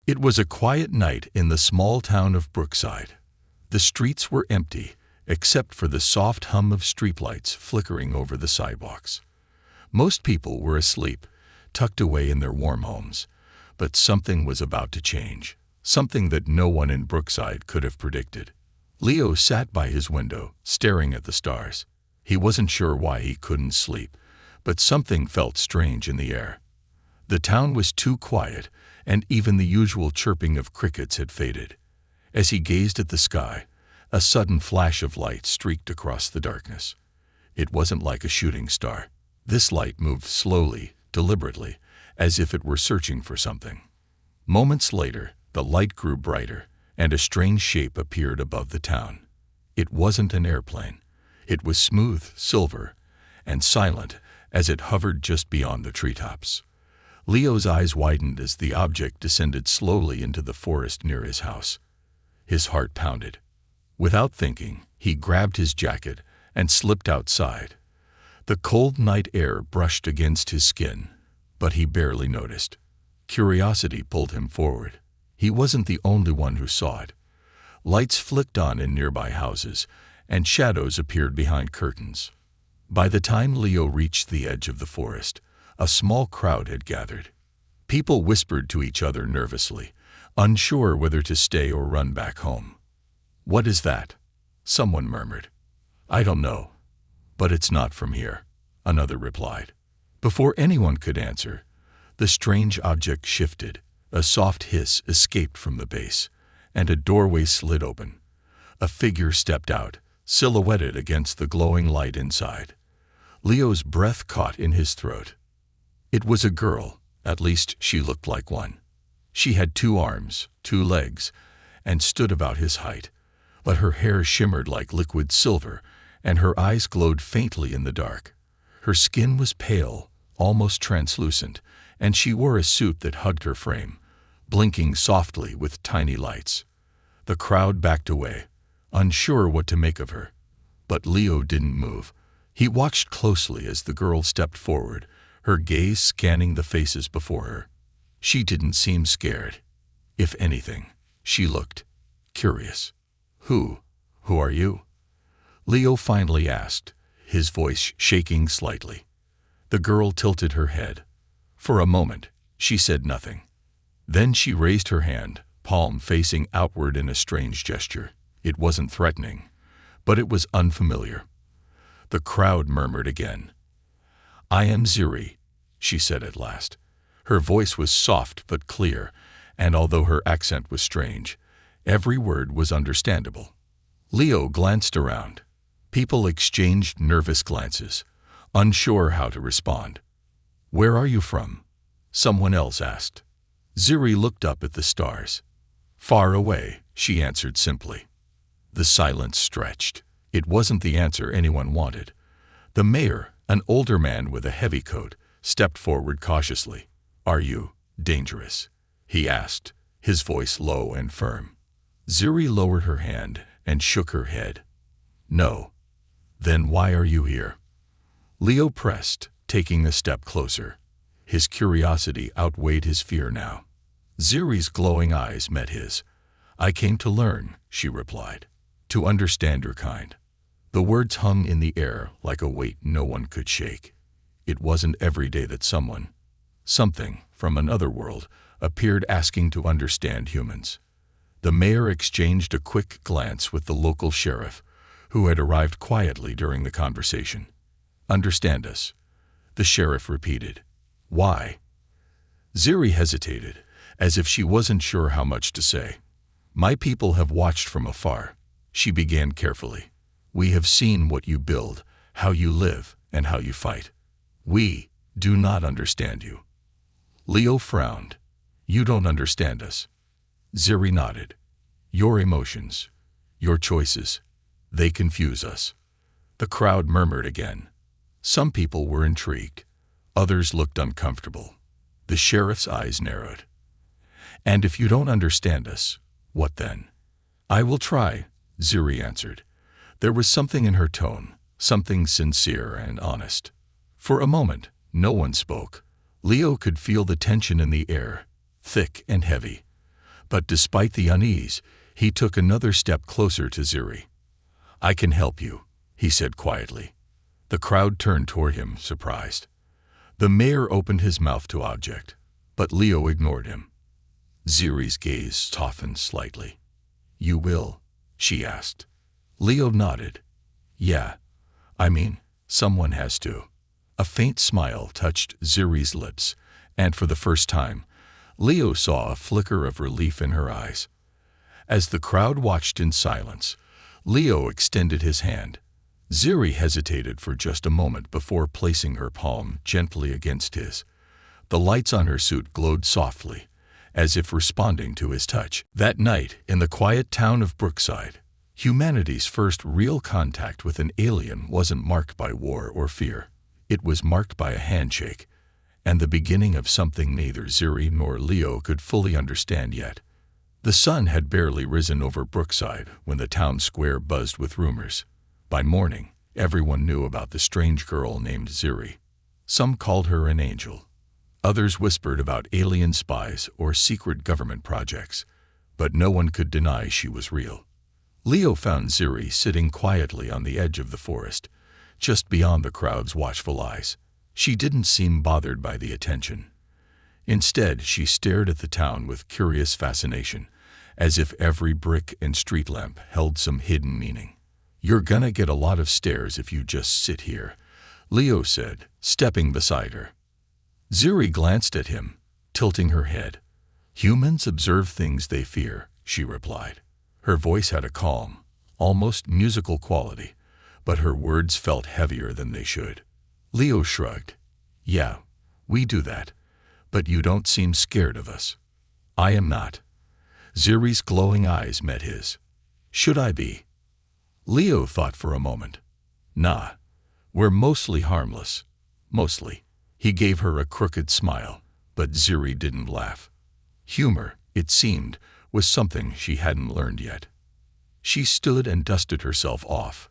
It was a quiet night in the small town of Brookside. The streets were empty, except for the soft hum of streetlights flickering over the sidewalks. Most people were asleep, tucked away in their warm homes. But something was about to change, something that no one in Brookside could have predicted. Leo sat by his window, staring at the stars. He wasn't sure why he couldn't sleep, but something felt strange in the air. The town was too quiet, and even the usual chirping of crickets had faded. As he gazed at the sky, a sudden flash of light streaked across the darkness. It wasn't like a shooting star. This light moved slowly, deliberately, as if it were searching for something. Moments later, the light grew brighter, and a strange shape appeared above the town. It wasn't an airplane. It was smooth, silver, and silent as it hovered just beyond the treetops. Leo's eyes widened as the object descended slowly into the forest near his house. His heart pounded. Without thinking, he grabbed his jacket and slipped outside. The cold night air brushed against his skin, but he barely noticed. Curiosity pulled him forward. He wasn't the only one who saw it. Lights flicked on in nearby houses, and shadows appeared behind curtains. By the time Leo reached the edge of the forest, a small crowd had gathered. People whispered to each other nervously, unsure whether to stay or run back home. "What is that?" someone murmured. "I don't know, but it's not from here," another replied. Before anyone could answer, the strange object shifted. A soft hiss escaped from the base, and a doorway slid open. A figure stepped out, silhouetted against the glowing light inside. Leo's breath caught in his throat. It was a girl, at least she looked like one. She had 2 arms, 2 legs, and stood about his height, but her hair shimmered like liquid silver, and her eyes glowed faintly in the dark. Her skin was pale, almost translucent, and she wore a suit that hugged her frame, blinking softly with tiny lights. The crowd backed away, unsure what to make of her. But Leo didn't move. He watched closely as the girl stepped forward, her gaze scanning the faces before her. She didn't seem scared. If anything, she looked curious. Who are you?" Leo finally asked, his voice shaking slightly. The girl tilted her head. For a moment, she said nothing. Then she raised her hand, palm facing outward in a strange gesture. It wasn't threatening, but it was unfamiliar. The crowd murmured again. "I am Ziri," she said at last. Her voice was soft but clear, and although her accent was strange, every word was understandable. Leo glanced around. People exchanged nervous glances, unsure how to respond. "Where are you from?" someone else asked. Ziri looked up at the stars. "Far away," she answered simply. The silence stretched. It wasn't the answer anyone wanted. The mayor, an older man with a heavy coat, stepped forward cautiously. "Are you dangerous?" he asked, his voice low and firm. Ziri lowered her hand and shook her head. "No." "Then why are you here?" Leo pressed, taking a step closer. His curiosity outweighed his fear now. Ziri's glowing eyes met his. "I came to learn," she replied. "To understand your kind." The words hung in the air like a weight no one could shake. It wasn't every day that something from another world appeared asking to understand humans. The mayor exchanged a quick glance with the local sheriff, who had arrived quietly during the conversation. "Understand us," the sheriff repeated. "Why?" Ziri hesitated, as if she wasn't sure how much to say. "My people have watched from afar," she began carefully. "We have seen what you build, how you live, and how you fight. We do not understand you." Leo frowned. "You don't understand us." Ziri nodded. "Your emotions, your choices, they confuse us." The crowd murmured again. Some people were intrigued. Others looked uncomfortable. The sheriff's eyes narrowed. "And if you don't understand us, what then?" "I will try," Ziri answered. There was something in her tone, something sincere and honest. For a moment, no one spoke. Leo could feel the tension in the air, thick and heavy. But despite the unease, he took another step closer to Ziri. "I can help you," he said quietly. The crowd turned toward him, surprised. The mayor opened his mouth to object, but Leo ignored him. Ziri's gaze softened slightly. "You will?" she asked. Leo nodded. "Yeah, I mean, someone has to." A faint smile touched Ziri's lips, and for the first time, Leo saw a flicker of relief in her eyes. As the crowd watched in silence, Leo extended his hand. Ziri hesitated for just a moment before placing her palm gently against his. The lights on her suit glowed softly, as if responding to his touch. That night, in the quiet town of Brookside, humanity's first real contact with an alien wasn't marked by war or fear. It was marked by a handshake, and the beginning of something neither Ziri nor Leo could fully understand yet. The sun had barely risen over Brookside when the town square buzzed with rumors. By morning, everyone knew about the strange girl named Ziri. Some called her an angel. Others whispered about alien spies or secret government projects, but no one could deny she was real. Leo found Ziri sitting quietly on the edge of the forest, just beyond the crowd's watchful eyes. She didn't seem bothered by the attention. Instead, she stared at the town with curious fascination, as if every brick and street lamp held some hidden meaning. "You're gonna get a lot of stares if you just sit here," Leo said, stepping beside her. Ziri glanced at him, tilting her head. "Humans observe things they fear," she replied. Her voice had a calm, almost musical quality, but her words felt heavier than they should. Leo shrugged. "Yeah, we do that, but you don't seem scared of us." "I am not." Ziri's glowing eyes met his. "Should I be?" Leo thought for a moment. "Nah, we're mostly harmless. Mostly." He gave her a crooked smile, but Ziri didn't laugh. Humor, it seemed, was something she hadn't learned yet. She stood and dusted herself off,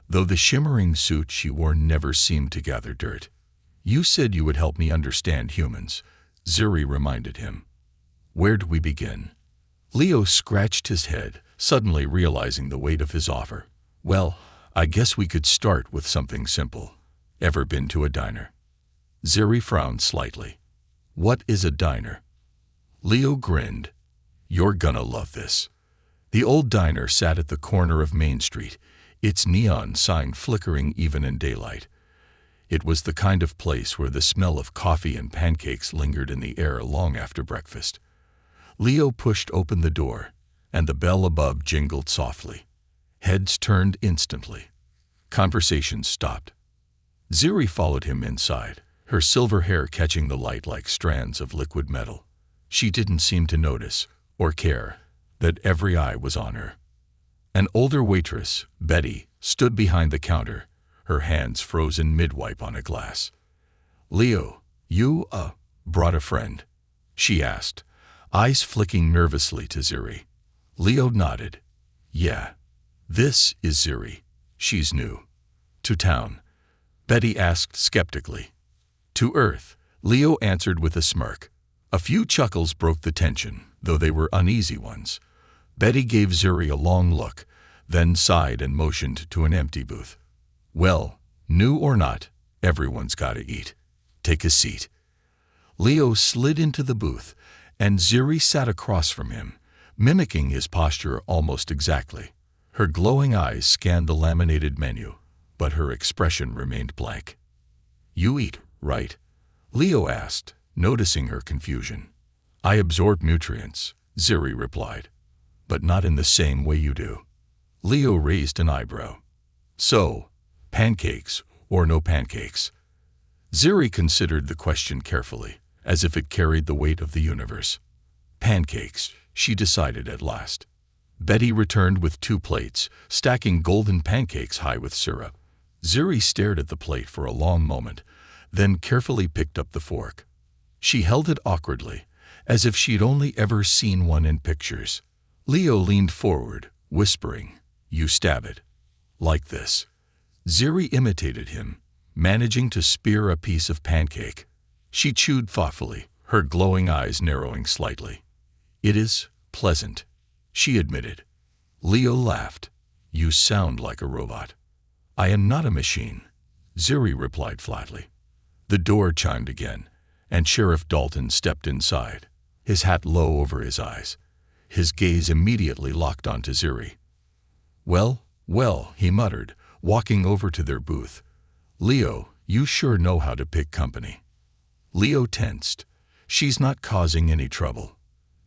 though the shimmering suit she wore never seemed to gather dirt. "You said you would help me understand humans," Ziri reminded him. "Where do we begin?" Leo scratched his head, suddenly realizing the weight of his offer. "Well, I guess we could start with something simple. Ever been to a diner?" Ziri frowned slightly. "What is a diner?" Leo grinned. "You're gonna love this." The old diner sat at the corner of Main Street, its neon sign flickering even in daylight. It was the kind of place where the smell of coffee and pancakes lingered in the air long after breakfast. Leo pushed open the door, and the bell above jingled softly. Heads turned instantly. Conversation stopped. Ziri followed him inside, her silver hair catching the light like strands of liquid metal. She didn't seem to notice, or care, that every eye was on her. An older waitress, Betty, stood behind the counter, her hands frozen mid-wipe on a glass. "Leo, you, brought a friend?" she asked, eyes flicking nervously to Ziri. Leo nodded. "Yeah. This is Ziri. She's new." "To town?" Betty asked skeptically. "To Earth," Leo answered with a smirk. A few chuckles broke the tension, though they were uneasy ones. Betty gave Ziri a long look, then sighed and motioned to an empty booth. "Well, new or not, everyone's gotta eat. Take a seat." Leo slid into the booth, and Ziri sat across from him, mimicking his posture almost exactly. Her glowing eyes scanned the laminated menu, but her expression remained blank. "You eat, right?" Leo asked, noticing her confusion. "I absorb nutrients," Ziri replied, "but not in the same way you do." Leo raised an eyebrow. "So, pancakes or no pancakes?" Ziri considered the question carefully, as if it carried the weight of the universe. "Pancakes," she decided at last. Betty returned with 2 plates, stacking golden pancakes high with syrup. Ziri stared at the plate for a long moment, then carefully picked up the fork. She held it awkwardly, as if she'd only ever seen one in pictures. Leo leaned forward, whispering, "You stab it. Like this." Ziri imitated him, managing to spear a piece of pancake. She chewed thoughtfully, her glowing eyes narrowing slightly. "It is unpleasant, she admitted. Leo laughed. You sound like a robot. I am not a machine, Ziri replied flatly. The door chimed again, and Sheriff Dalton stepped inside, his hat low over his eyes. His gaze immediately locked onto Ziri. Well, well, he muttered, walking over to their booth. Leo, you sure know how to pick company. Leo tensed. She's not causing any trouble.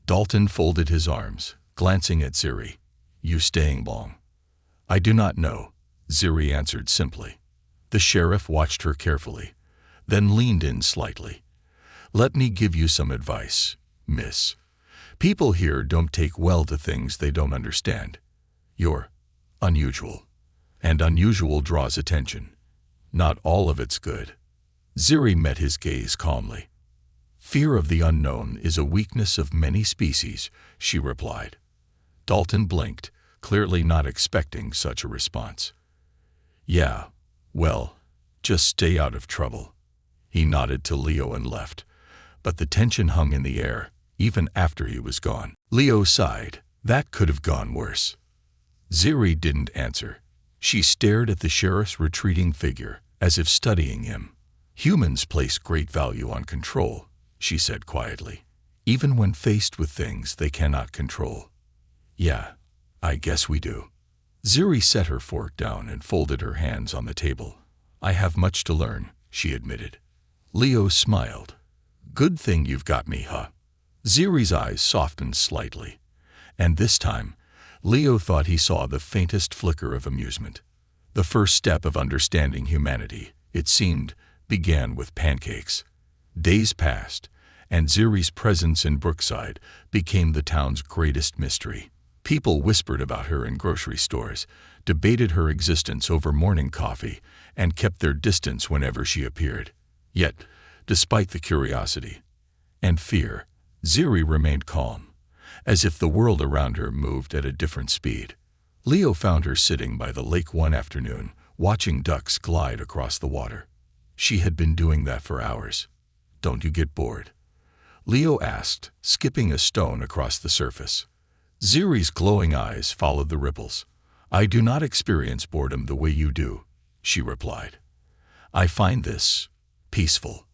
Dalton folded his arms, glancing at Ziri. You staying long? I do not know, Ziri answered simply. The sheriff watched her carefully, then leaned in slightly. Let me give you some advice, miss. People here don't take well to things they don't understand. You're unusual, and unusual draws attention. Not all of it's good. Ziri met his gaze calmly. Fear of the unknown is a weakness of many species, she replied. Dalton blinked, clearly not expecting such a response. Yeah, well, just stay out of trouble. He nodded to Leo and left, but the tension hung in the air, even after he was gone. Leo sighed. That could have gone worse. Ziri didn't answer. She stared at the sheriff's retreating figure, as if studying him. Humans place great value on control, she said quietly, even when faced with things they cannot control. Yeah, I guess we do. Ziri set her fork down and folded her hands on the table. I have much to learn, she admitted. Leo smiled. Good thing you've got me, huh? Ziri's eyes softened slightly, and this time, Leo thought he saw the faintest flicker of amusement. The first step of understanding humanity, it seemed, began with pancakes. Days passed, and Ziri's presence in Brookside became the town's greatest mystery. People whispered about her in grocery stores, debated her existence over morning coffee, and kept their distance whenever she appeared. Yet, despite the curiosity and fear, Ziri remained calm, as if the world around her moved at a different speed. Leo found her sitting by the lake one afternoon, watching ducks glide across the water. She had been doing that for hours. Don't you get bored? Leo asked, skipping a stone across the surface. Ziri's glowing eyes followed the ripples. I do not experience boredom the way you do, she replied. I find this peaceful.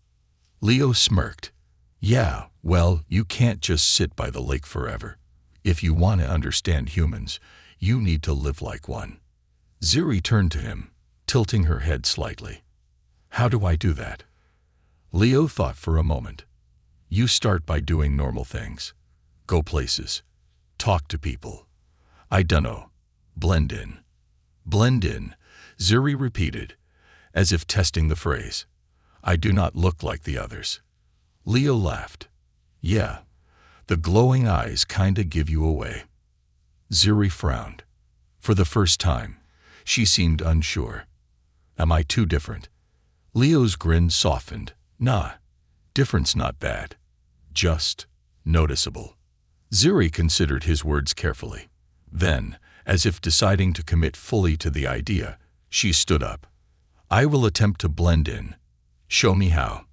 Leo smirked. Yeah, well, you can't just sit by the lake forever. If you want to understand humans, you need to live like one. Ziri turned to him, tilting her head slightly. How do I do that? Leo thought for a moment. You start by doing normal things. Go places. Talk to people. I dunno. Blend in. Blend in, Ziri repeated, as if testing the phrase. I do not look like the others. Leo laughed. Yeah, the glowing eyes kinda give you away. Ziri frowned. For the first time, she seemed unsure. Am I too different? Leo's grin softened. Nah, difference not bad. Just noticeable. Ziri considered his words carefully. Then, as if deciding to commit fully to the idea, she stood up. I will attempt to blend in. Show me how.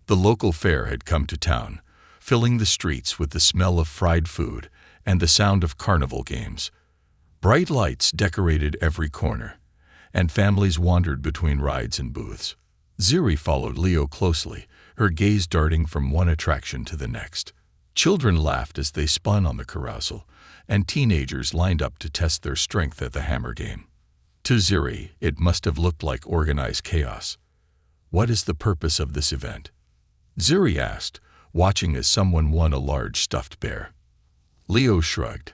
The local fair had come to town, filling the streets with the smell of fried food and the sound of carnival games. Bright lights decorated every corner, and families wandered between rides and booths. Ziri followed Leo closely, her gaze darting from one attraction to the next. Children laughed as they spun on the carousel, and teenagers lined up to test their strength at the hammer game. To Ziri, it must have looked like organized chaos. What is the purpose of this event? Ziri asked, watching as someone won a large stuffed bear. Leo shrugged.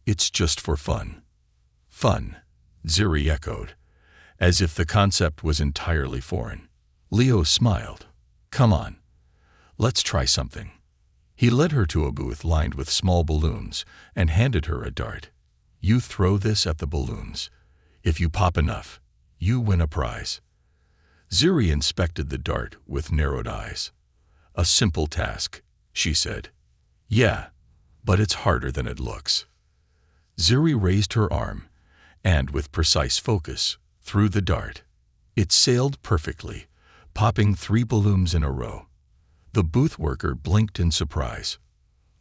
It's just for fun. Fun, Ziri echoed, as if the concept was entirely foreign. Leo smiled. Come on, let's try something. He led her to a booth lined with small balloons and handed her a dart. You throw this at the balloons. If you pop enough, you win a prize. Ziri inspected the dart with narrowed eyes. A simple task, she said. Yeah, but it's harder than it looks. Ziri raised her arm and, with precise focus, threw the dart. It sailed perfectly, popping 3 balloons in a row. The booth worker blinked in surprise.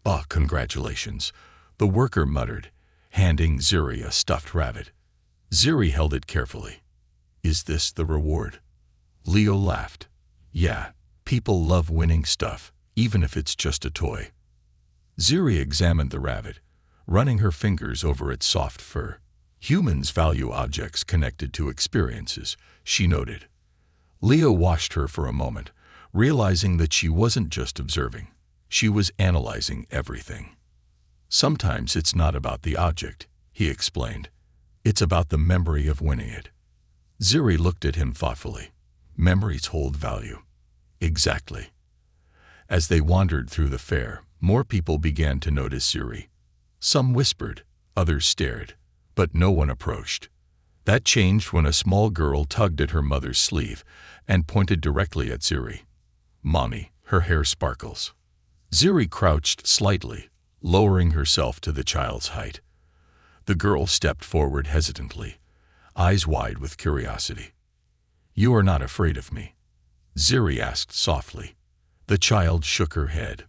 Ah, congratulations. The worker muttered, handing Zuri a stuffed rabbit. Zuri held it carefully. Is this the reward? Leo laughed. Yeah, people love winning stuff, even if it's just a toy. Zuri examined the rabbit, running her fingers over its soft fur. Humans value objects connected to experiences, she noted. Leo watched her for a moment, realizing that she wasn't just observing. She was analyzing everything. Sometimes it's not about the object, he explained. It's about the memory of winning it. Zuri looked at him thoughtfully. Memories hold value. Exactly. As they wandered through the fair, more people began to notice Zuri. Some whispered, others stared, but no one approached. That changed when a small girl tugged at her mother's sleeve and pointed directly at Zuri. Mommy, her hair sparkles. Zuri crouched slightly, lowering herself to the child's height. The girl stepped forward hesitantly, eyes wide with curiosity. You are not afraid of me? Zuri asked softly. The child shook her head.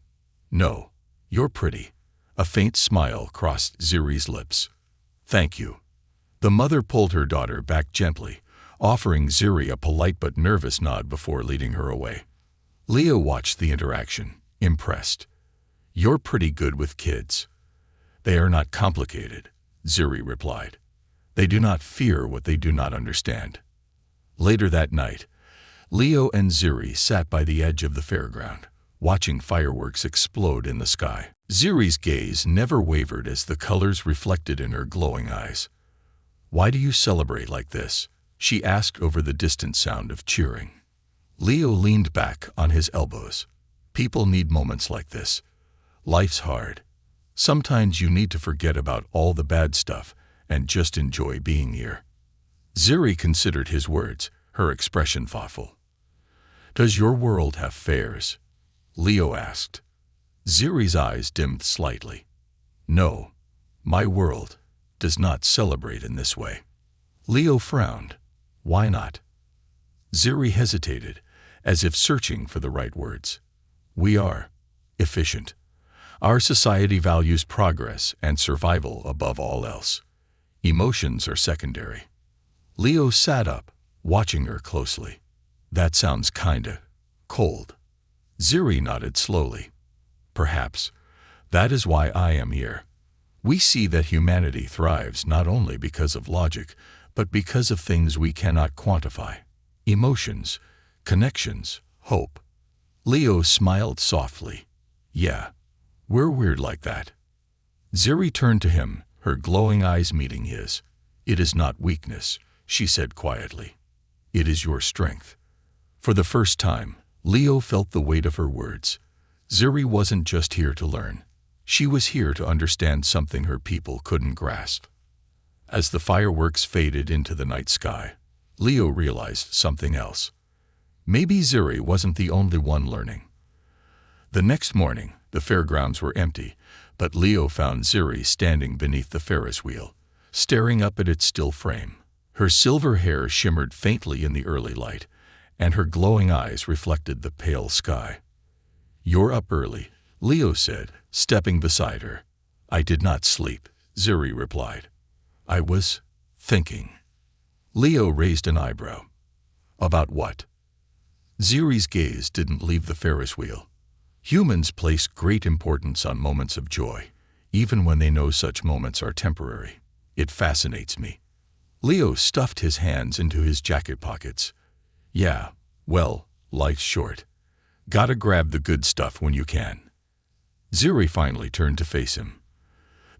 No, you're pretty. A faint smile crossed Zuri's lips. Thank you. The mother pulled her daughter back gently, offering Zuri a polite but nervous nod before leading her away. Leo watched the interaction, impressed. You're pretty good with kids. They are not complicated, Zuri replied. They do not fear what they do not understand. Later that night, Leo and Zuri sat by the edge of the fairground, watching fireworks explode in the sky. Zuri's gaze never wavered as the colors reflected in her glowing eyes. Why do you celebrate like this? She asked over the distant sound of cheering. Leo leaned back on his elbows. People need moments like this. Life's hard. Sometimes you need to forget about all the bad stuff and just enjoy being here. Zuri considered his words, her expression thoughtful. Does your world have fairs? Leo asked. Zuri's eyes dimmed slightly. No, my world does not celebrate in this way. Leo frowned. Why not? Zuri hesitated, as if searching for the right words. We are efficient. Our society values progress and survival above all else. Emotions are secondary. Leo sat up, watching her closely. That sounds kinda cold. Zuri nodded slowly. Perhaps. That is why I am here. We see that humanity thrives not only because of logic, but because of things we cannot quantify. Emotions, connections, hope. Leo smiled softly. Yeah, we're weird like that. Zuri turned to him, her glowing eyes meeting his. It is not weakness, she said quietly. It is your strength. For the first time, Leo felt the weight of her words. Zuri wasn't just here to learn. She was here to understand something her people couldn't grasp. As the fireworks faded into the night sky, Leo realized something else. Maybe Zuri wasn't the only one learning. The next morning, the fairgrounds were empty, but Leo found Zuri standing beneath the Ferris wheel, staring up at its still frame. Her silver hair shimmered faintly in the early light, and her glowing eyes reflected the pale sky. You're up early, Leo said, stepping beside her. I did not sleep, Zuri replied. I was thinking. Leo raised an eyebrow. About what? Zuri's gaze didn't leave the Ferris wheel. Humans place great importance on moments of joy, even when they know such moments are temporary. It fascinates me. Leo stuffed his hands into his jacket pockets. Yeah, well, life's short. Gotta grab the good stuff when you can. Zuri finally turned to face him.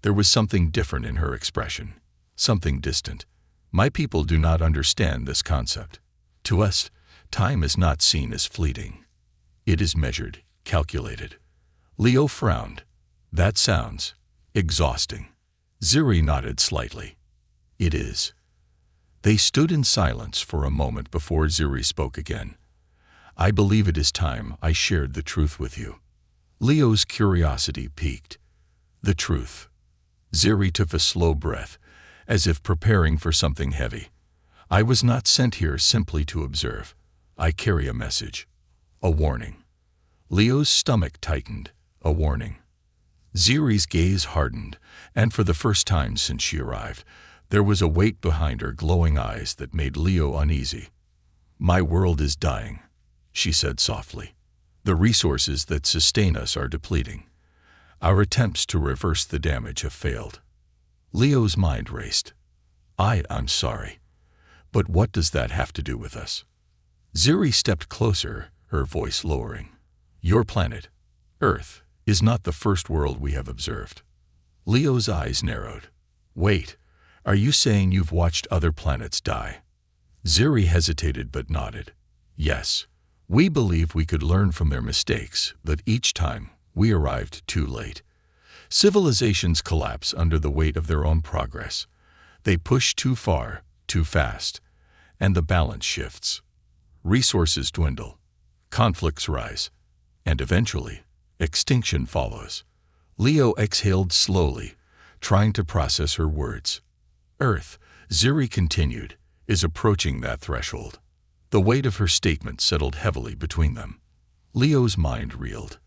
There was something different in her expression, something distant. My people do not understand this concept. To us, time is not seen as fleeting. It is measured, calculated. Leo frowned. That sounds exhausting. Zuri nodded slightly. It is. They stood in silence for a moment before Zuri spoke again. I believe it is time I shared the truth with you. Leo's curiosity piqued. The truth. Zuri took a slow breath, as if preparing for something heavy. I was not sent here simply to observe. I carry a message. A warning. Leo's stomach tightened. A warning. Ziri's gaze hardened, and for the first time since she arrived, there was a weight behind her glowing eyes that made Leo uneasy. "My world is dying," she said softly. "The resources that sustain us are depleting. Our attempts to reverse the damage have failed." Leo's mind raced. I'm sorry. But what does that have to do with us?" Ziri stepped closer, her voice lowering. "Your planet, Earth, is not the first world we have observed." Leo's eyes narrowed. "Wait, are you saying you've watched other planets die?" Ziri hesitated but nodded. "Yes, we believe we could learn from their mistakes, but each time we arrived too late. Civilizations collapse under the weight of their own progress. They push too far, too fast, and the balance shifts. Resources dwindle, conflicts rise, and eventually, extinction follows." Leo exhaled slowly, trying to process her words. "Earth," Ziri continued, "is approaching that threshold." The weight of her statement settled heavily between them. Leo's mind reeled.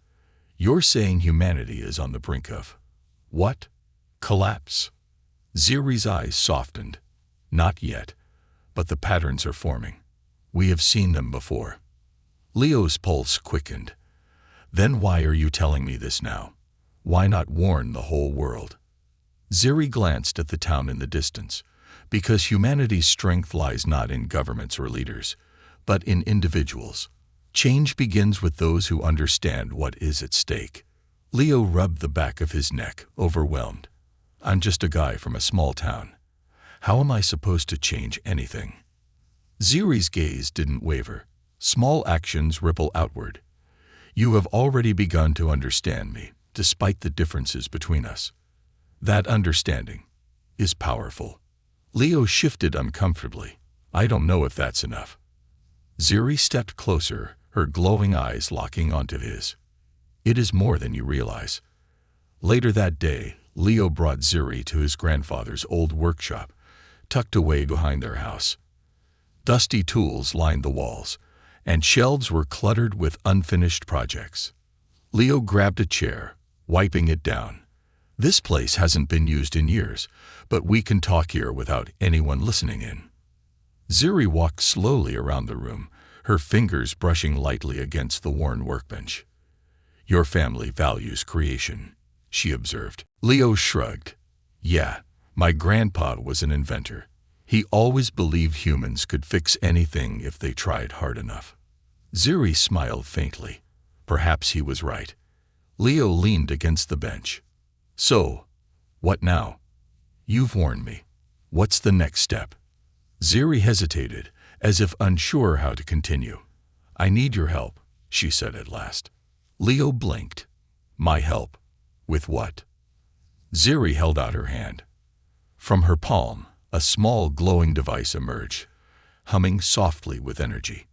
"You're saying humanity is on the brink of what? Collapse?" Ziri's eyes softened. "Not yet, but the patterns are forming. We have seen them before." Leo's pulse quickened. "Then why are you telling me this now? Why not warn the whole world?" Ziri glanced at the town in the distance. "Because humanity's strength lies not in governments or leaders, but in individuals. Change begins with those who understand what is at stake." Leo rubbed the back of his neck, overwhelmed. "I'm just a guy from a small town. How am I supposed to change anything?" Ziri's gaze didn't waver. Small actions ripple outward. "You have already begun to understand me, despite the differences between us. That understanding is powerful." Leo shifted uncomfortably. "I don't know if that's enough." Ziri stepped closer, her glowing eyes locking onto his. "It is more than you realize." Later that day, Leo brought Ziri to his grandfather's old workshop, tucked away behind their house. Dusty tools lined the walls, and shelves were cluttered with unfinished projects. Leo grabbed a chair, wiping it down. "This place hasn't been used in years, but we can talk here without anyone listening in." Ziri walked slowly around the room, her fingers brushing lightly against the worn workbench. "Your family values creation," she observed. Leo shrugged. "Yeah, my grandpa was an inventor. He always believed humans could fix anything if they tried hard enough." Ziri smiled faintly. Perhaps he was right. Leo leaned against the bench. "So, what now? You've warned me. What's the next step?" Ziri hesitated, as if unsure how to continue. "I need your help," she said at last. Leo blinked. "My help? With what?" Ziri held out her hand. From her palm, a small glowing device emerged, humming softly with energy.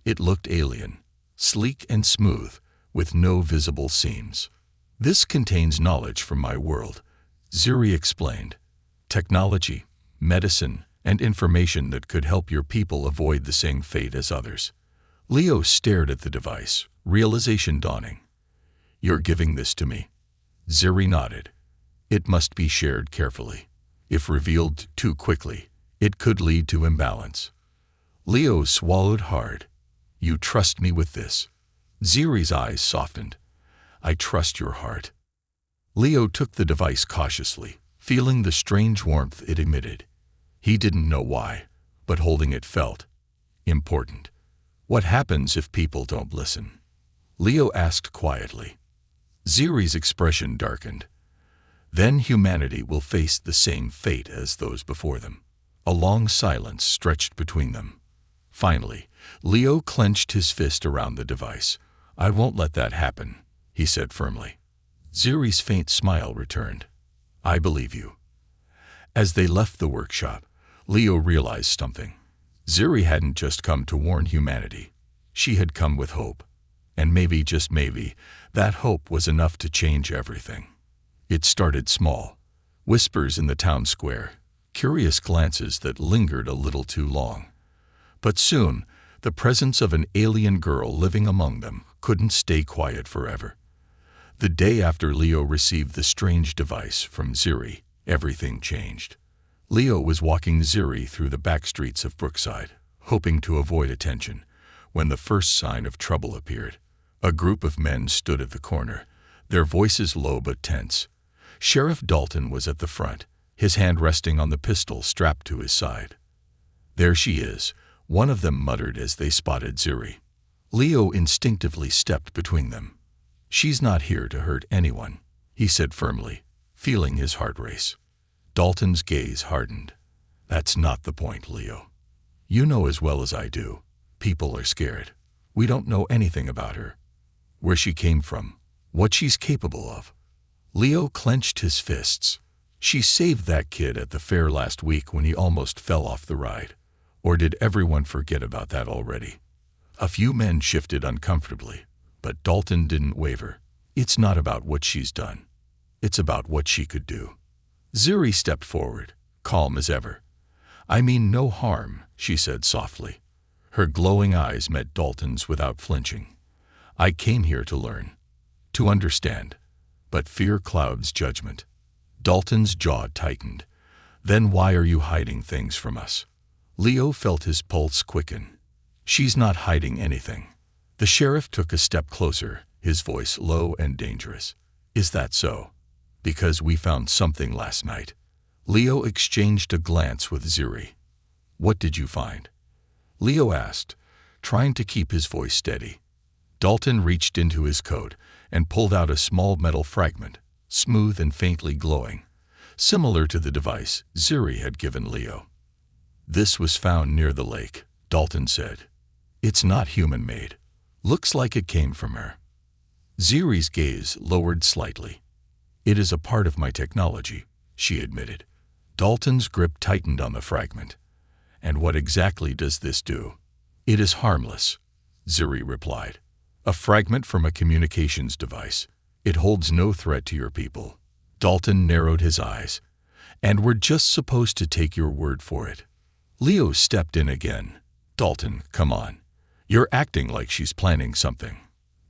It looked alien, sleek and smooth, with no visible seams. "This contains knowledge from my world," Ziri explained. "Technology, medicine, and information that could help your people avoid the same fate as others." Leo stared at the device, realization dawning. "You're giving this to me?" Ziri nodded. "It must be shared carefully. If revealed too quickly, it could lead to imbalance." Leo swallowed hard. "You trust me with this?" Ziri's eyes softened. "I trust your heart." Leo took the device cautiously, feeling the strange warmth it emitted. He didn't know why, but holding it felt important. "What happens if people don't listen?" Leo asked quietly. Ziri's expression darkened. "Then humanity will face the same fate as those before them." A long silence stretched between them. Finally, Leo clenched his fist around the device. "I won't let that happen," he said firmly. Ziri's faint smile returned. "I believe you." As they left the workshop, Leo realized something. Ziri hadn't just come to warn humanity. She had come with hope. And maybe, just maybe, that hope was enough to change everything. It started small. Whispers in the town square, curious glances that lingered a little too long. But soon, the presence of an alien girl living among them couldn't stay quiet forever. The day after Leo received the strange device from Ziri, everything changed. Leo was walking Ziri through the back streets of Brookside, hoping to avoid attention, when the first sign of trouble appeared. A group of men stood at the corner, their voices low but tense. Sheriff Dalton was at the front, his hand resting on the pistol strapped to his side. "There she is," one of them muttered as they spotted Ziri. Leo instinctively stepped between them. "She's not here to hurt anyone," he said firmly, feeling his heart race. Dalton's gaze hardened. "That's not the point, Leo. You know as well as I do. People are scared. We don't know anything about her. Where she came from, what she's capable of." Leo clenched his fists. "She saved that kid at the fair last week when he almost fell off the ride. Or did everyone forget about that already?" A few men shifted uncomfortably, but Dalton didn't waver. "It's not about what she's done. It's about what she could do." Ziri stepped forward, calm as ever. "I mean no harm," she said softly. Her glowing eyes met Dalton's without flinching. "I came here to learn, to understand, but fear clouds judgment." Dalton's jaw tightened. "Then why are you hiding things from us?" Leo felt his pulse quicken. "She's not hiding anything." The sheriff took a step closer, his voice low and dangerous. "Is that so? Because we found something last night." Leo exchanged a glance with Ziri. "What did you find?" Leo asked, trying to keep his voice steady. Dalton reached into his coat and pulled out a small metal fragment, smooth and faintly glowing, similar to the device Ziri had given Leo. "This was found near the lake," Dalton said. "It's not human-made. Looks like it came from her." Ziri's gaze lowered slightly. "It is a part of my technology," she admitted. Dalton's grip tightened on the fragment. "And what exactly does this do?" "It is harmless," Ziri replied. "A fragment from a communications device. It holds no threat to your people." Dalton narrowed his eyes. "And we're just supposed to take your word for it." Leo stepped in again. "Dalton, come on. You're acting like she's planning something."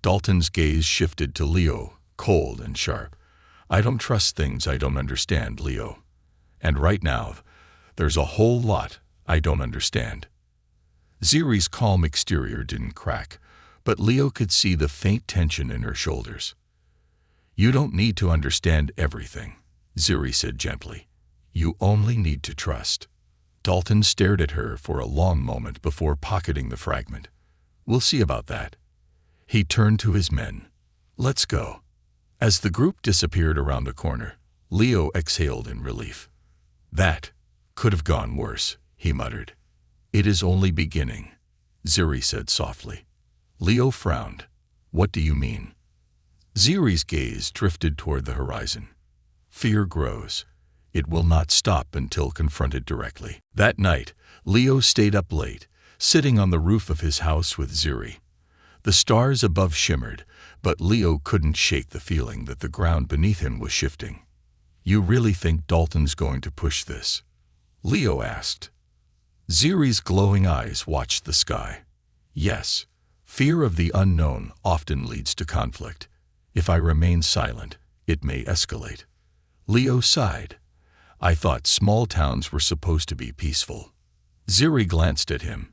Dalton's gaze shifted to Leo, cold and sharp. "I don't trust things I don't understand, Leo. And right now, there's a whole lot I don't understand." Ziri's calm exterior didn't crack, but Leo could see the faint tension in her shoulders. "You don't need to understand everything," Ziri said gently. "You only need to trust." Dalton stared at her for a long moment before pocketing the fragment. "We'll see about that." He turned to his men. "Let's go." As the group disappeared around the corner, Leo exhaled in relief. "That could have gone worse," he muttered. "It is only beginning," Ziri said softly. Leo frowned. "What do you mean?" Ziri's gaze drifted toward the horizon. "Fear grows. It will not stop until confronted directly." That night, Leo stayed up late, sitting on the roof of his house with Ziri. The stars above shimmered, but Leo couldn't shake the feeling that the ground beneath him was shifting. "You really think Dalton's going to push this?" Leo asked. Ziri's glowing eyes watched the sky. "Yes. Fear of the unknown often leads to conflict. If I remain silent, it may escalate." Leo sighed. "I thought small towns were supposed to be peaceful." Ziri glanced at him.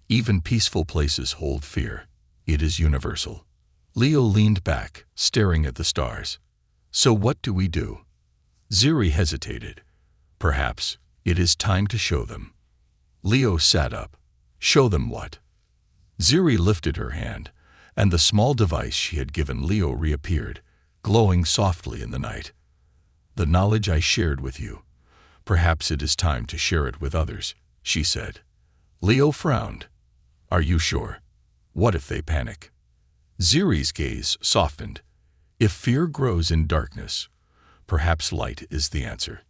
"Even peaceful places hold fear. It is universal." Leo leaned back, staring at the stars. "So what do we do?" Ziri hesitated. "Perhaps it is time to show them." Leo sat up. "Show them what?" Ziri lifted her hand, and the small device she had given Leo reappeared, glowing softly in the night. "The knowledge I shared with you. Perhaps it is time to share it with others," she said. Leo frowned. "Are you sure? What if they panic?" Ziri's gaze softened. "If fear grows in darkness, perhaps light is the answer."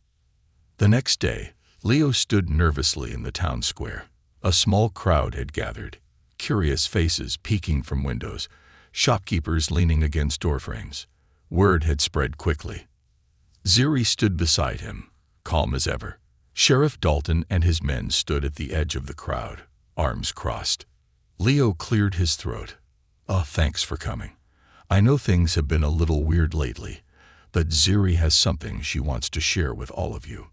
The next day, Leo stood nervously in the town square. A small crowd had gathered, curious faces peeking from windows, shopkeepers leaning against doorframes. Word had spread quickly. Ziri stood beside him, calm as ever. Sheriff Dalton and his men stood at the edge of the crowd, arms crossed. Leo cleared his throat. "Oh, thanks for coming. I know things have been a little weird lately, but Ziri has something she wants to share with all of you."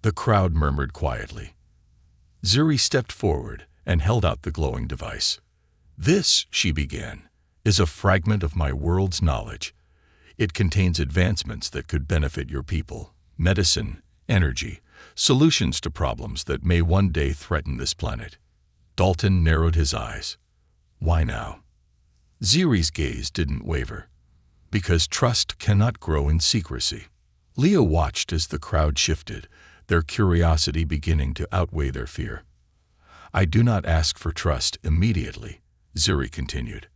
The crowd murmured quietly. Ziri stepped forward and held out the glowing device. "This," she began, "is a fragment of my world's knowledge. It contains advancements that could benefit your people, medicine, energy, solutions to problems that may one day threaten this planet." Dalton narrowed his eyes. "Why now?" Ziri's gaze didn't waver. "Because trust cannot grow in secrecy." Leo watched as the crowd shifted, their curiosity beginning to outweigh their fear. "I do not ask for trust immediately," Ziri continued.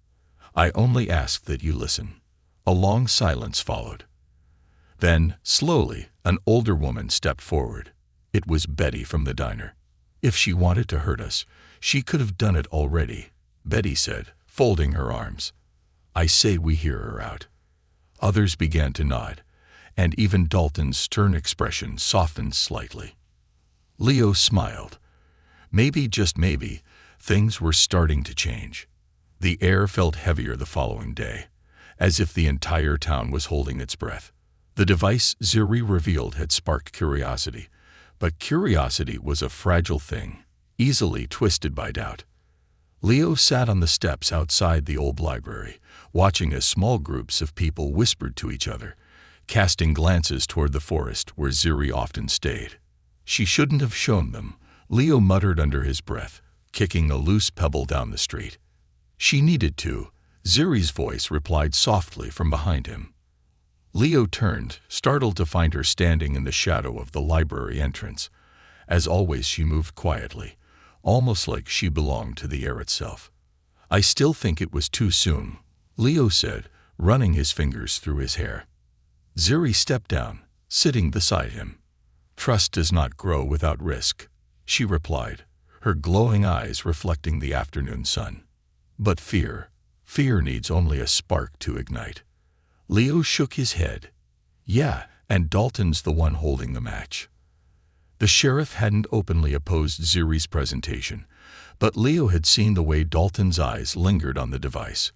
"I only ask that you listen." A long silence followed. Then, slowly, an older woman stepped forward. It was Betty from the diner. "If she wanted to hurt us, she could have done it already," Betty said, folding her arms. "I say we hear her out." Others began to nod, and even Dalton's stern expression softened slightly. Leo smiled. Maybe, just maybe, things were starting to change. The air felt heavier the following day, as if the entire town was holding its breath. The device Ziri revealed had sparked curiosity, but curiosity was a fragile thing, easily twisted by doubt. Leo sat on the steps outside the old library, watching as small groups of people whispered to each other, casting glances toward the forest where Ziri often stayed. "She shouldn't have shown them," Leo muttered under his breath, kicking a loose pebble down the street. "She needed to," Ziri's voice replied softly from behind him. Leo turned, startled to find her standing in the shadow of the library entrance. As always, she moved quietly, almost like she belonged to the air itself. "I still think it was too soon," Leo said, running his fingers through his hair. Ziri stepped down, sitting beside him. "Trust does not grow without risk," she replied, her glowing eyes reflecting the afternoon sun. "But fear needs only a spark to ignite." Leo shook his head. "Yeah, and Dalton's the one holding the match." The sheriff hadn't openly opposed Ziri's presentation, but Leo had seen the way Dalton's eyes lingered on the device.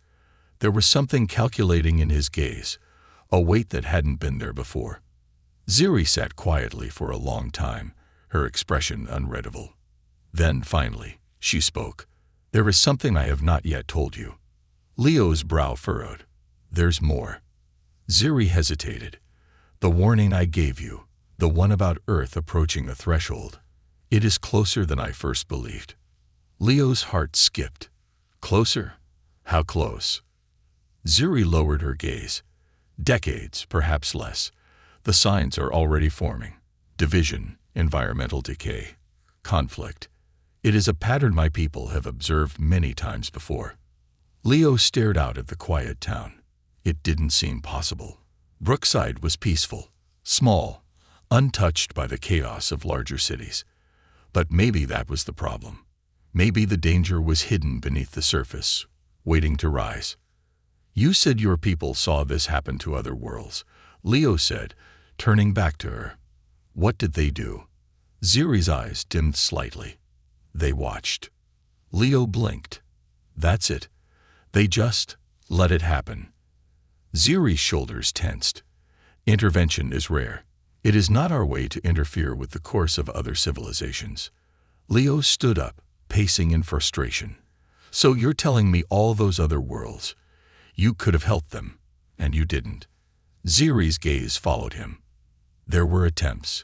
There was something calculating in his gaze, a weight that hadn't been there before. Ziri sat quietly for a long time, her expression unreadable. Then, finally, she spoke. "There is something I have not yet told you." Leo's brow furrowed. "There's more." Ziri hesitated. "The warning I gave you, the one about Earth approaching a threshold. It is closer than I first believed." Leo's heart skipped. "Closer? How close?" Ziri lowered her gaze. "Decades, perhaps less. The signs are already forming. Division, environmental decay, conflict. It is a pattern my people have observed many times before." Leo stared out at the quiet town. It didn't seem possible. Brookside was peaceful, small, untouched by the chaos of larger cities. But maybe that was the problem. Maybe the danger was hidden beneath the surface, waiting to rise. "You said your people saw this happen to other worlds," Leo said, turning back to her. "What did they do?" Ziri's eyes dimmed slightly. "They watched." Leo blinked. "That's it. They just let it happen." Ziri's shoulders tensed. "Intervention is rare. It is not our way to interfere with the course of other civilizations." Leo stood up, pacing in frustration. "So you're telling me all those other worlds, you could have helped them, and you didn't?" Ziri's gaze followed him. "There were attempts,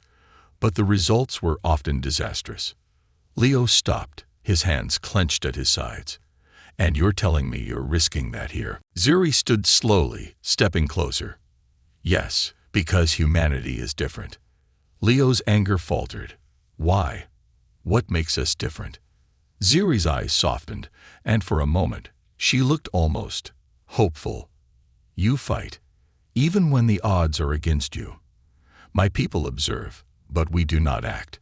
but the results were often disastrous." Leo stopped, his hands clenched at his sides. "And you're telling me you're risking that here?" Ziri stood slowly, stepping closer. "Yes, because humanity is different." Leo's anger faltered. "Why? What makes us different?" Ziri's eyes softened, and for a moment, she looked almost hopeful. "You fight, even when the odds are against you. My people observe, but we do not act.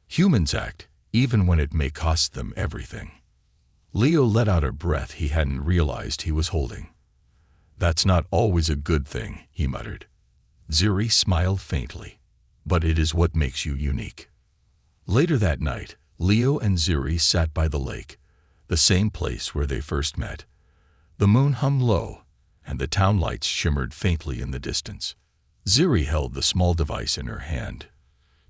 Humans act, even when it may cost them everything." Leo let out a breath he hadn't realized he was holding. "That's not always a good thing," he muttered. Ziri smiled faintly. "But it is what makes you unique." Later that night, Leo and Ziri sat by the lake, the same place where they first met. The moon hummed low, and the town lights shimmered faintly in the distance. Ziri held the small device in her hand,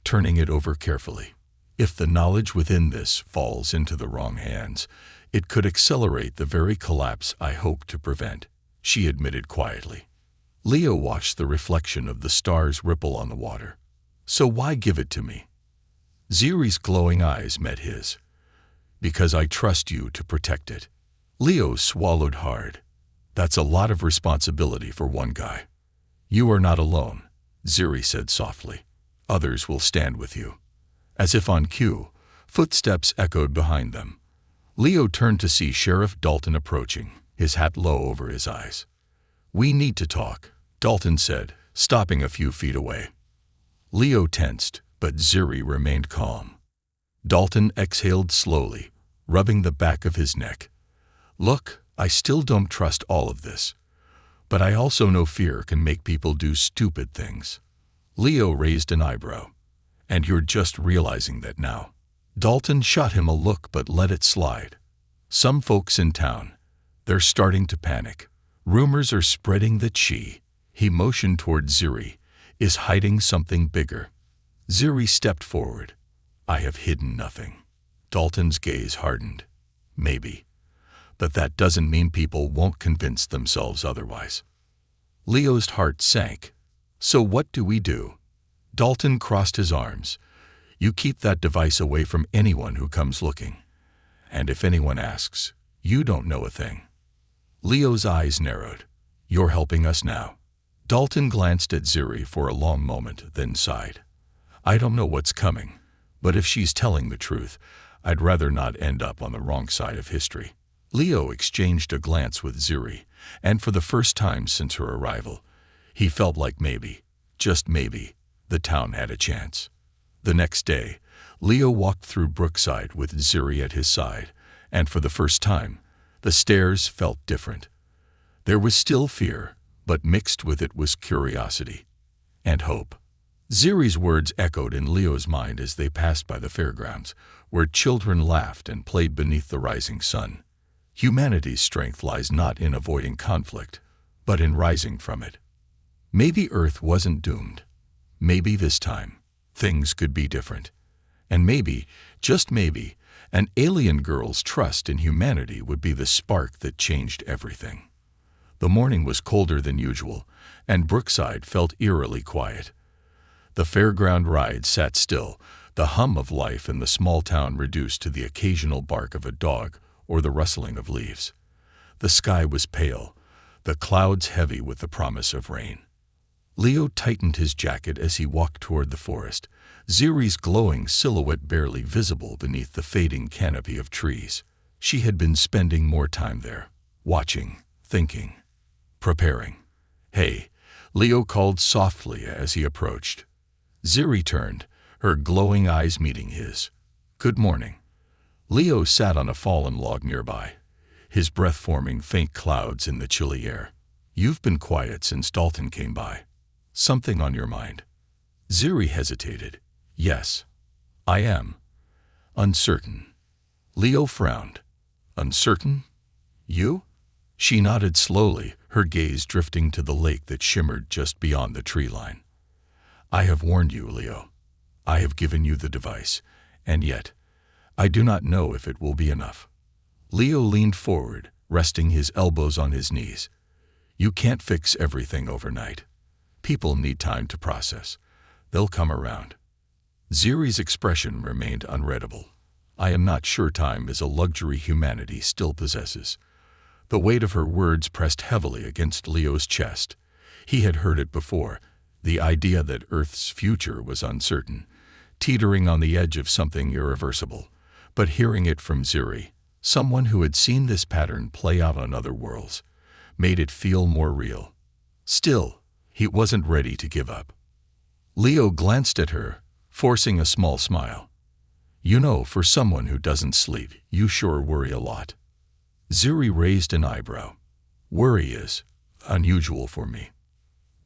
turning it over carefully. If the knowledge within this falls into the wrong hands, it could accelerate the very collapse I hope to prevent, she admitted quietly. Leo watched the reflection of the stars ripple on the water. So why give it to me? Ziri's glowing eyes met his. Because I trust you to protect it. Leo swallowed hard. That's a lot of responsibility for one guy. You are not alone, Ziri said softly. Others will stand with you. As if on cue, footsteps echoed behind them. Leo turned to see Sheriff Dalton approaching, his hat low over his eyes. We need to talk, Dalton said, stopping a few feet away. Leo tensed, but Ziri remained calm. Dalton exhaled slowly, rubbing the back of his neck. Look, I still don't trust all of this. But I also know fear can make people do stupid things. Leo raised an eyebrow. And you're just realizing that now. Dalton shot him a look but let it slide. Some folks in town, they're starting to panic. Rumors are spreading that he motioned toward Ziri, is hiding something bigger. Ziri stepped forward. I have hidden nothing. Dalton's gaze hardened. Maybe. But that doesn't mean people won't convince themselves otherwise. Leo's heart sank. So what do we do? Dalton crossed his arms. You keep that device away from anyone who comes looking. And if anyone asks, you don't know a thing. Leo's eyes narrowed. You're helping us now. Dalton glanced at Ziri for a long moment, then sighed. I don't know what's coming, but if she's telling the truth, I'd rather not end up on the wrong side of history. Leo exchanged a glance with Ziri, and for the first time since her arrival, he felt like maybe, just maybe, the town had a chance. The next day, Leo walked through Brookside with Ziri at his side, and for the first time, the stairs felt different. There was still fear, but mixed with it was curiosity and hope. Ziri's words echoed in Leo's mind as they passed by the fairgrounds, where children laughed and played beneath the rising sun. Humanity's strength lies not in avoiding conflict, but in rising from it. Maybe Earth wasn't doomed. Maybe this time, things could be different. And maybe, just maybe, an alien girl's trust in humanity would be the spark that changed everything. The morning was colder than usual, and Brookside felt eerily quiet. The fairground ride sat still, the hum of life in the small town reduced to the occasional bark of a dog or the rustling of leaves. The sky was pale, the clouds heavy with the promise of rain. Leo tightened his jacket as he walked toward the forest, Ziri's glowing silhouette barely visible beneath the fading canopy of trees. She had been spending more time there, watching, thinking, preparing. Hey, Leo called softly as he approached. Ziri turned, her glowing eyes meeting his. Good morning. Leo sat on a fallen log nearby, his breath forming faint clouds in the chilly air. You've been quiet since Dalton came by. Something on your mind? Ziri hesitated. Yes, I am. Uncertain. Leo frowned. Uncertain? You? She nodded slowly, her gaze drifting to the lake that shimmered just beyond the tree line. I have warned you, Leo. I have given you the device, and yet, I do not know if it will be enough. Leo leaned forward, resting his elbows on his knees. You can't fix everything overnight. People need time to process. They'll come around. Ziri's expression remained unreadable. I am not sure time is a luxury humanity still possesses. The weight of her words pressed heavily against Leo's chest. He had heard it before, the idea that Earth's future was uncertain, teetering on the edge of something irreversible. But hearing it from Ziri, someone who had seen this pattern play out on other worlds, made it feel more real. Still, he wasn't ready to give up. Leo glanced at her, forcing a small smile. You know, for someone who doesn't sleep, you sure worry a lot. Ziri raised an eyebrow. Worry is unusual for me.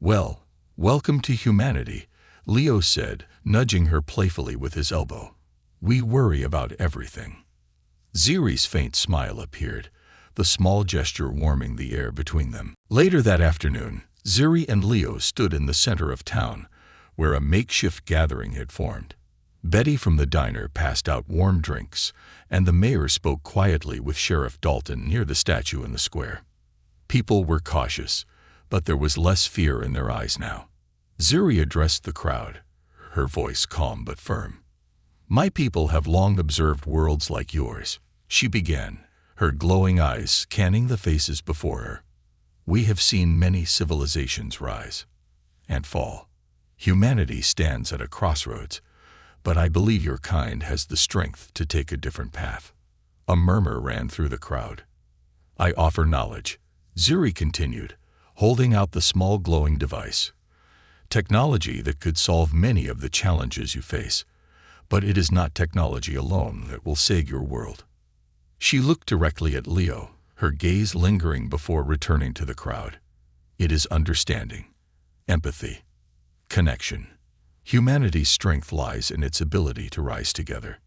Well, welcome to humanity, Leo said, nudging her playfully with his elbow. We worry about everything. Ziri's faint smile appeared, the small gesture warming the air between them. Later that afternoon, Zuri and Leo stood in the center of town, where a makeshift gathering had formed. Betty from the diner passed out warm drinks, and the mayor spoke quietly with Sheriff Dalton near the statue in the square. People were cautious, but there was less fear in their eyes now. Zuri addressed the crowd, her voice calm but firm. "My people have long observed worlds like yours," she began, her glowing eyes scanning the faces before her. "We have seen many civilizations rise and fall. Humanity stands at a crossroads, but I believe your kind has the strength to take a different path." A murmur ran through the crowd. "I offer knowledge," Zuri continued, holding out the small glowing device. "Technology that could solve many of the challenges you face, but it is not technology alone that will save your world." She looked directly at Leo, her gaze lingering before returning to the crowd. "It is understanding, empathy, connection. Humanity's strength lies in its ability to rise together."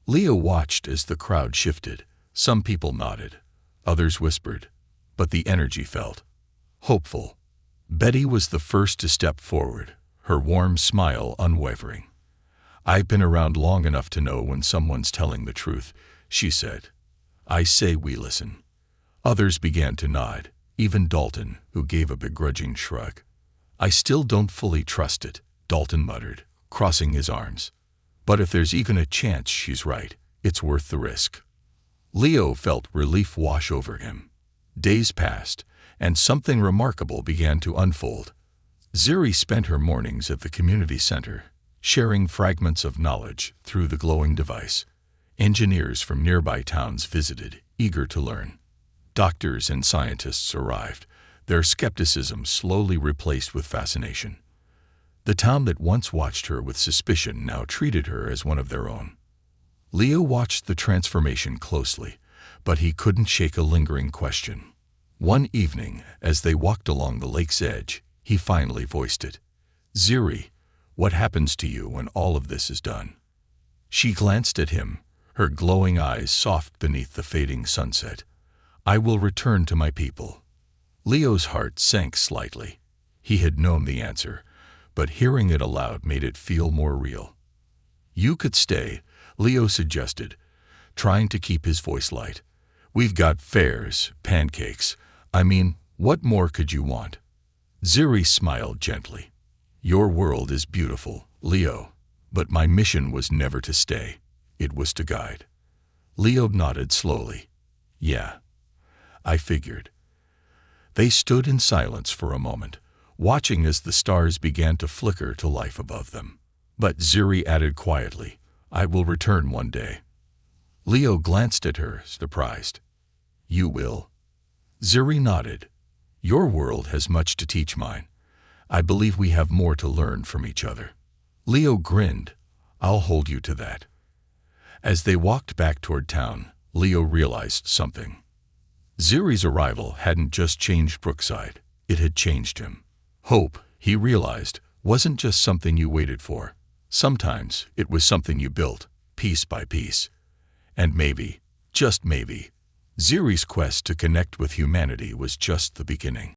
Leo watched as the crowd shifted. Some people nodded, others whispered, but the energy felt hopeful. Betty was the first to step forward, her warm smile unwavering. "I've been around long enough to know when someone's telling the truth," she said. "I say we listen." Others began to nod, even Dalton, who gave a begrudging shrug. "I still don't fully trust it," Dalton muttered, crossing his arms. "But if there's even a chance she's right, it's worth the risk." Leo felt relief wash over him. Days passed, and something remarkable began to unfold. Zuri spent her mornings at the community center, sharing fragments of knowledge through the glowing device. Engineers from nearby towns visited, eager to learn. Doctors and scientists arrived, their skepticism slowly replaced with fascination. The town that once watched her with suspicion now treated her as one of their own. Leo watched the transformation closely, but he couldn't shake a lingering question. One evening, as they walked along the lake's edge, he finally voiced it. "Zuri, what happens to you when all of this is done?" She glanced at him, her glowing eyes soft beneath the fading sunset. "I will return to my people." Leo's heart sank slightly. He had known the answer, but hearing it aloud made it feel more real. "You could stay," Leo suggested, trying to keep his voice light. "We've got fairs, pancakes. I mean, what more could you want?" Zuri smiled gently. "Your world is beautiful, Leo, but my mission was never to stay. It was to guide." Leo nodded slowly. "Yeah, I figured." They stood in silence for a moment, watching as the stars began to flicker to life above them. But Zuri added quietly, "I will return one day." Leo glanced at her, surprised. "You will?" Zuri nodded. "Your world has much to teach mine. I believe we have more to learn from each other." Leo grinned. "I'll hold you to that." As they walked back toward town, Leo realized something. Zuri's arrival hadn't just changed Brookside, it had changed him. Hope, he realized, wasn't just something you waited for. Sometimes it was something you built, piece by piece. And maybe, just maybe, Zuri's quest to connect with humanity was just the beginning.